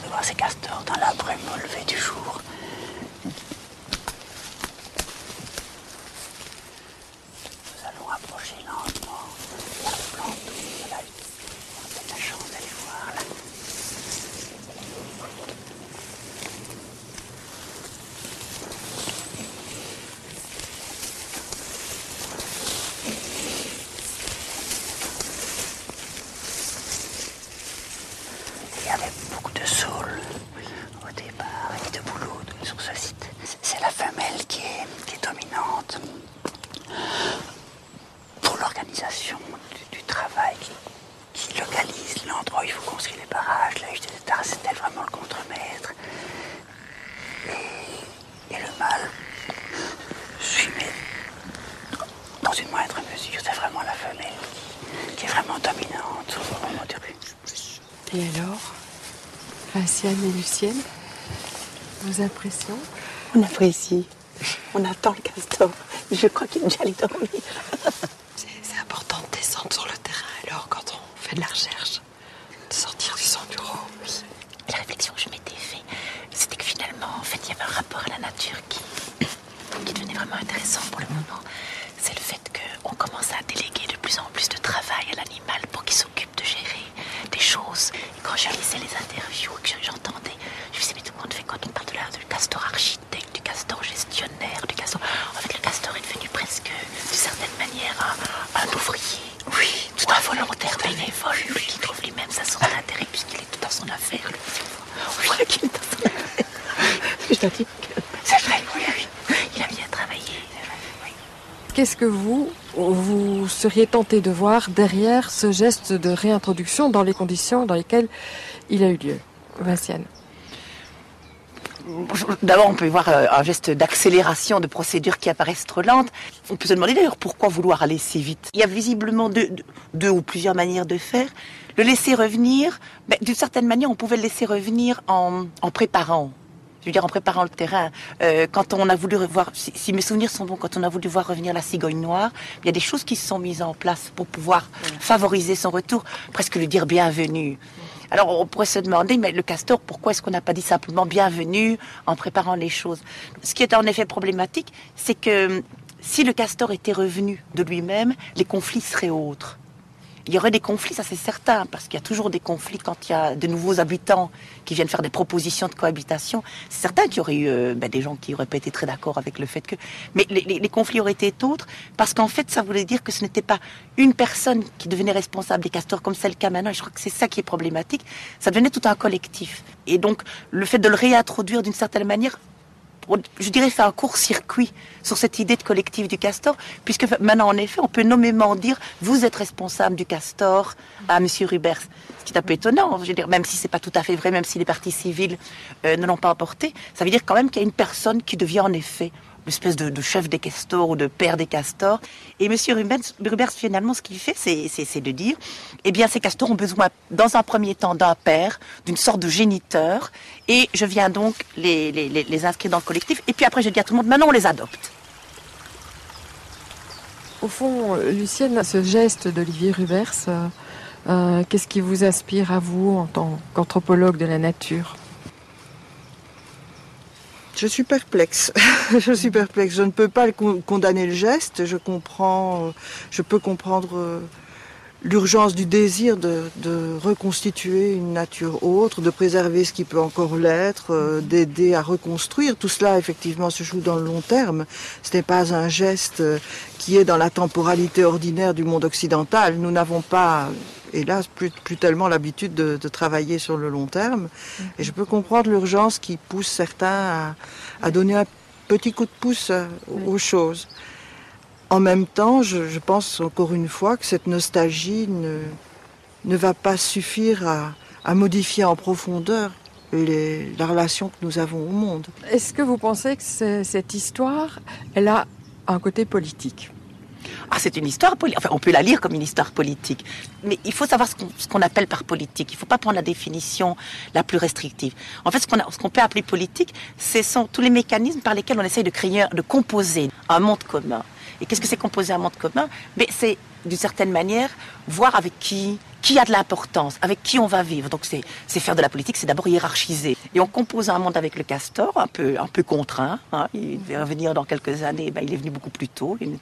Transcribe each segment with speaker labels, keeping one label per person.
Speaker 1: de voir ces castors dans la brume au lever du jour. Nous allons approcher lentement la plante de la hutte. On a peut-être la chance d'aller voir là. Il y avait beaucoup de saules au départ et de bouleaux sur ce site. C'est la femelle qui est dominante pour l'organisation du travail, qui localise l'endroit où il faut construire les barrages. La hutte des États, c'était vraiment le contremaître. Et le mâle suit, mais dans une moindre mesure. C'est vraiment la femelle qui est vraiment dominante au moment du rut.
Speaker 2: Et alors, Vinciane et Lucienne, vos impressions?
Speaker 1: On apprécie. On attend le castor. Je crois qu'il est déjà allé dormir.
Speaker 2: C'est important de descendre sur le terrain alors quand on fait de la recherche, de sortir de son bureau. Oui.
Speaker 3: Et la réflexion que je m'étais faite, c'était que finalement, en fait, il y avait un rapport à la nature qui devenait vraiment intéressant pour le moment. C'est le fait qu'on commence à déléguer de plus en plus de travail à l'animal pour qu'il s'occupe de gérer des choses. Et quand je lisais les interviews et que j'entendais, je me disais, mais tout le monde fait quand on parle du castor architecte, du castor gestionnaire, du castor... En fait, le castor est devenu presque, d'une certaine manière, un ouvrier. Oui, tout un volontaire bénévole, qui trouve lui-même sa source d'intérêt puisqu'il est tout dans son affaire, lui.
Speaker 1: Je crois qu'il est dans son affaire. Je dois dire que...
Speaker 3: C'est vrai, oui. Il a bien travaillé. Oui.
Speaker 2: Qu'est-ce que vous seriez tenté de voir derrière ce geste de réintroduction dans les conditions dans lesquelles il a eu lieu? Vinciane.
Speaker 4: D'abord, on peut voir un geste d'accélération de procédures qui apparaissent trop lentes. On peut se demander d'ailleurs pourquoi vouloir aller si vite. Il y a visiblement deux ou plusieurs manières de faire. Le laisser revenir, d'une certaine manière, on pouvait le laisser revenir en préparant. Je veux dire, en préparant le terrain. Quand on a voulu revoir, si mes souvenirs sont bons, quand on a voulu voir revenir la cigogne noire, il y a des choses qui se sont mises en place pour pouvoir favoriser son retour, presque lui dire bienvenue. Alors on pourrait se demander, mais le castor, pourquoi est-ce qu'on n'a pas dit simplement bienvenue en préparant les choses? Ce qui est en effet problématique, c'est que si le castor était revenu de lui-même, les conflits seraient autres. Il y aurait des conflits, ça c'est certain, parce qu'il y a toujours des conflits quand il y a de nouveaux habitants qui viennent faire des propositions de cohabitation. C'est certain qu'il y aurait eu des gens qui n'auraient pas été très d'accord avec le fait que... Mais les conflits auraient été autres, parce qu'en fait, ça voulait dire que ce n'était pas une personne qui devenait responsable des castors, comme c'est le cas maintenant, et je crois que c'est ça qui est problématique, ça devenait tout un collectif. Et donc, le fait de le réintroduire d'une certaine manière, je dirais, fait un court-circuit sur cette idée de collectif du castor, puisque maintenant, en effet, on peut nommément dire « vous êtes responsable du castor à Monsieur Rubers ». Ce qui est un peu étonnant, je veux dire, même si c'est pas tout à fait vrai, même si les parties civiles ne l'ont pas apporté, ça veut dire quand même qu'il y a une personne qui devient en effet une espèce de chef des castors ou de père des castors. Et Monsieur Rubers, finalement, ce qu'il fait, c'est de dire, eh bien, ces castors ont besoin, dans un premier temps, d'un père, d'une sorte de géniteur, et je viens donc les inscrire dans le collectif, et puis après, je dis à tout le monde, maintenant, on les adopte.
Speaker 2: Au fond, Lucienne, ce geste d'Olivier Rubers, qu'est-ce qui vous inspire à vous en tant qu'anthropologue de la nature?
Speaker 5: Je suis perplexe. Je ne peux pas condamner le geste. Je peux comprendre l'urgence du désir de reconstituer une nature autre, de préserver ce qui peut encore l'être, d'aider à reconstruire. Tout cela, effectivement, se joue dans le long terme. Ce n'est pas un geste qui est dans la temporalité ordinaire du monde occidental. Nous n'avons pas, hélas, plus tellement l'habitude de travailler sur le long terme. Et je peux comprendre l'urgence qui pousse certains à donner un petit coup de pouce aux choses. En même temps, je pense encore une fois que cette nostalgie ne va pas suffire à modifier en profondeur la relation que nous avons au monde.
Speaker 2: Est-ce que vous pensez que cette histoire, elle a un côté politique?
Speaker 4: C'est une histoire politique. Enfin, on peut la lire comme une histoire politique. Mais il faut savoir ce qu'on appelle par politique. Il ne faut pas prendre la définition la plus restrictive. En fait, ce qu'on peut appeler politique, ce sont tous les mécanismes par lesquels on essaye de composer un monde commun. Et qu'est-ce que c'est composer un monde commun? C'est, d'une certaine manière, voir avec qui qui a de l'importance, avec qui on va vivre. Donc c'est faire de la politique, c'est d'abord hiérarchiser. Et on compose un monde avec le castor, un peu contraint. Hein. Il devait revenir dans quelques années, il est venu beaucoup plus tôt. Il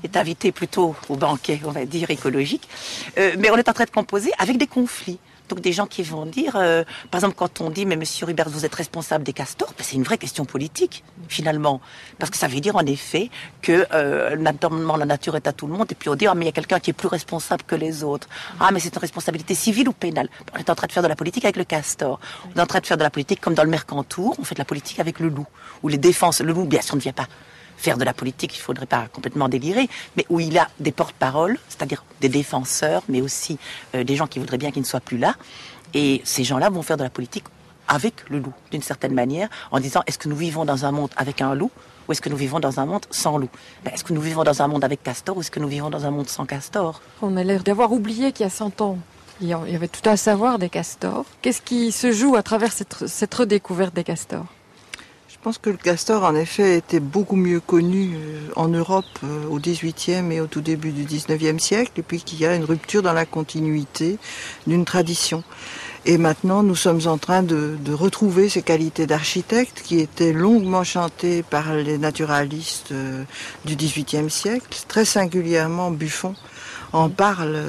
Speaker 4: est invité plutôt au banquet, on va dire, écologique. Mais on est en train de composer avec des conflits. Donc des gens qui vont dire, par exemple, quand on dit, mais Monsieur Rubert, vous êtes responsable des castors, c'est une vraie question politique, finalement. Parce que ça veut dire, en effet, que naturellement, la nature est à tout le monde, et puis on dit, mais il y a quelqu'un qui est plus responsable que les autres. Ah, mais c'est une responsabilité civile ou pénale. On est en train de faire de la politique avec le castor. On est en train de faire de la politique comme dans le Mercantour, on fait de la politique avec le loup. Ou les défenses, le loup, bien sûr, ne vient pas faire de la politique, il ne faudrait pas complètement délirer, mais où il a des porte-paroles, c'est-à-dire des défenseurs, mais aussi des gens qui voudraient bien qu'il ne soit plus là. Et ces gens-là vont faire de la politique avec le loup, d'une certaine manière, en disant, est-ce que nous vivons dans un monde avec un loup, ou est-ce que nous vivons dans un monde sans loup? Est-ce que nous vivons dans un monde avec castor, ou est-ce que nous vivons dans un monde sans castor?
Speaker 2: On a l'air d'avoir oublié qu'il y a 100 ans, il y avait tout à savoir des castors. Qu'est-ce qui se joue à travers cette redécouverte des castors?
Speaker 5: Je pense que le castor, en effet, était beaucoup mieux connu en Europe au XVIIIe et au tout début du XIXe siècle, et puis qu'il y a une rupture dans la continuité d'une tradition. Et maintenant, nous sommes en train de retrouver ces qualités d'architecte qui étaient longuement chantées par les naturalistes du XVIIIe siècle. Très singulièrement, Buffon en parle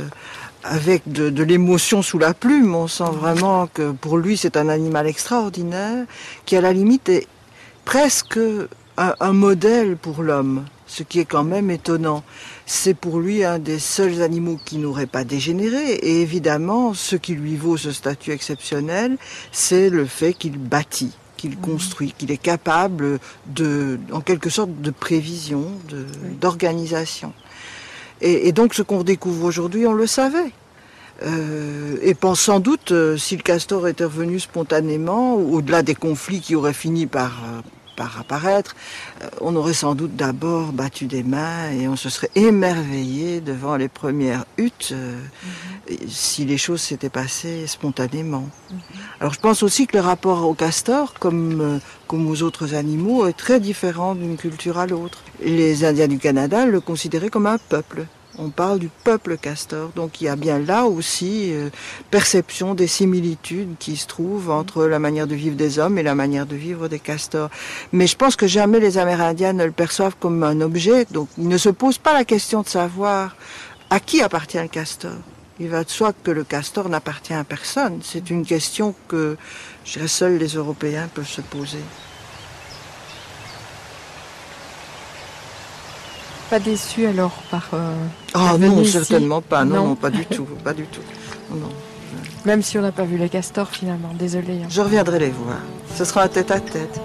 Speaker 5: avec de l'émotion sous la plume. On sent vraiment que pour lui, c'est un animal extraordinaire qui, à la limite, est presque un modèle pour l'homme, ce qui est quand même étonnant. C'est pour lui un des seuls animaux qui n'aurait pas dégénéré. Et évidemment, ce qui lui vaut ce statut exceptionnel, c'est le fait qu'il bâtit, qu'il construit, qu'il est capable en quelque sorte, de prévision, d'organisation. Et donc, ce qu'on découvre aujourd'hui, on le savait. Et pense sans doute, si le castor était revenu spontanément, au-delà des conflits qui auraient fini par apparaître, on aurait sans doute d'abord battu des mains et on se serait émerveillé devant les premières huttes si les choses s'étaient passées spontanément. Alors je pense aussi que le rapport au castor, comme aux autres animaux, est très différent d'une culture à l'autre. Les Indiens du Canada le considéraient comme un peuple. On parle du peuple castor, donc il y a bien là aussi perception des similitudes qui se trouvent entre la manière de vivre des hommes et la manière de vivre des castors. Mais je pense que jamais les Amérindiens ne le perçoivent comme un objet, donc ils ne se posent pas la question de savoir à qui appartient le castor. Il va de soi que le castor n'appartient à personne. C'est une question que, je dirais, seuls les Européens peuvent se poser.
Speaker 2: Pas déçu alors par
Speaker 5: Ah non,
Speaker 2: venue
Speaker 5: certainement
Speaker 2: ici?
Speaker 5: pas. Non, pas du tout, pas du tout. Non.
Speaker 2: Même si on n'a pas vu les castors finalement, désolé.
Speaker 5: Je reviendrai les voir. Ce sera un tête-à-tête.